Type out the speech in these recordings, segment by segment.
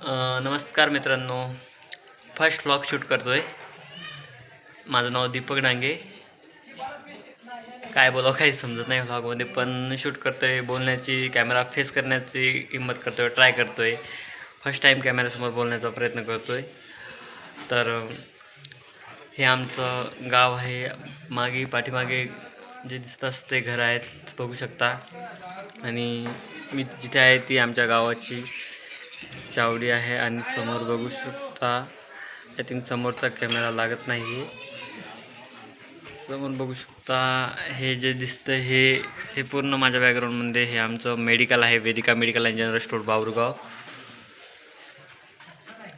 नमस्कार मित्रांनो, first vlog shoot करतोय। माझं नाव दीपक डांगे। काय बोलावं काही समजत नाही व्लॉगमध्ये, पण शूट करतोय, बोलण्याची कॅमेरा फेस करण्याची हिम्मत करतोय, ट्राय करतोय। फर्स्ट टाइम कॅमेऱ्यासमोर बोलण्याचा प्रयत्न करतोय। तर हे आमचं गाव आहे। मागे पाठीमागे जे दिसत असते घर आहेत बघू शकता, आणि मी जिथे आहे ती आमच्या गावाची चावडी आहे। आणि समोर बघू शकता, आय थिंक समोरचा कॅमेरा लागत नाही आहे। समोर बघू शकता, हे जे दिसतं हे पूर्ण माझ्या बॅकग्राऊंडमध्ये हे आमचं मेडिकल आहे, Vedika medical and general store Bawarugaon.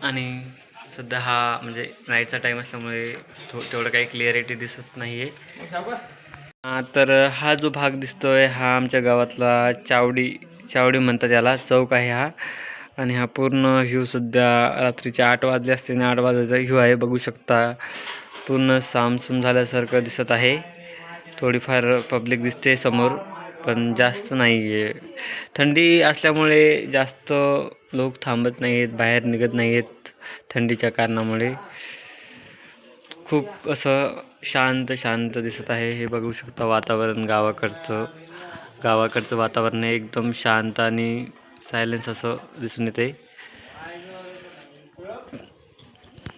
आणि सध्या हा म्हणजे नाईटचा टाईम असल्यामुळे तेवढं काही क्लिअरिटी दिसत नाही आहे। तर हा जो भाग दिसतोय हा आमच्या गावातला चावडी म्हणतात याला, चौक आहे हा। आणि हा पूर्ण व्ह्यू सध्या रात्रीचे 8 वाजले असते आणि 8 वाजायचा व्ह्यू आहे। बघू शकता पूर्ण सामसूम झाल्यासारखं दिसत आहे। थोडीफार पब्लिक दिसते समोर, पण जास्त नाही आहे। थंडी असल्यामुळे जास्त लोक थांबत नाही आहेत, बाहेर निघत नाही आहेत थंडीच्या कारणामुळे। खूप असं शांत दिसत आहे। हे बघू शकता वातावरण गावाकडचं वातावरण आहे, एकदम शांत आणि सायलेन्स असं दिसून येते।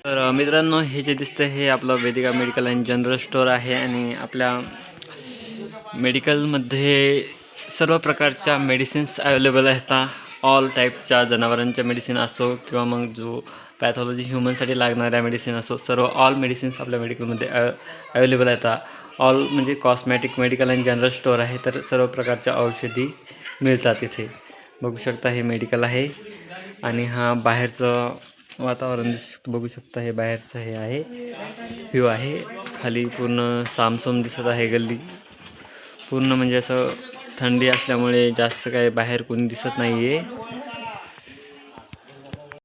तर मित्रांनो, हे जे दिसतं हे आपलं Vedika medical and general store आहे। आणि आपल्या मेडिकलमध्ये सर्व प्रकारच्या मेडिसिन्स अवेलेबल आहेत। ऑल टाईपच्या जनावरांच्या मेडिसिन असो किंवा मग जो पॅथॉलॉजी ह्युमनसाठी लागणाऱ्या मेडिसिन असो, सर्व ऑल मेडिसिन्स आपल्या मेडिकलमध्ये अवेलेबल आहेत। ऑल म्हणजे cosmetic medical and general store आहे, तर सर्व प्रकारच्या औषधी मिळतात इथे। बघू शकता हे मेडिकल आहे। आणि हा बाहेरचं वातावरण बघू शकता, हे बाहेरचं हे आहे व्ह्यू आहे। खाली पूर्ण सामसूम दिसत आहे गल्ली पूर्ण, म्हणजे असं थंडी असल्यामुळे जास्त काही बाहेर कोणी दिसत नाही आहे।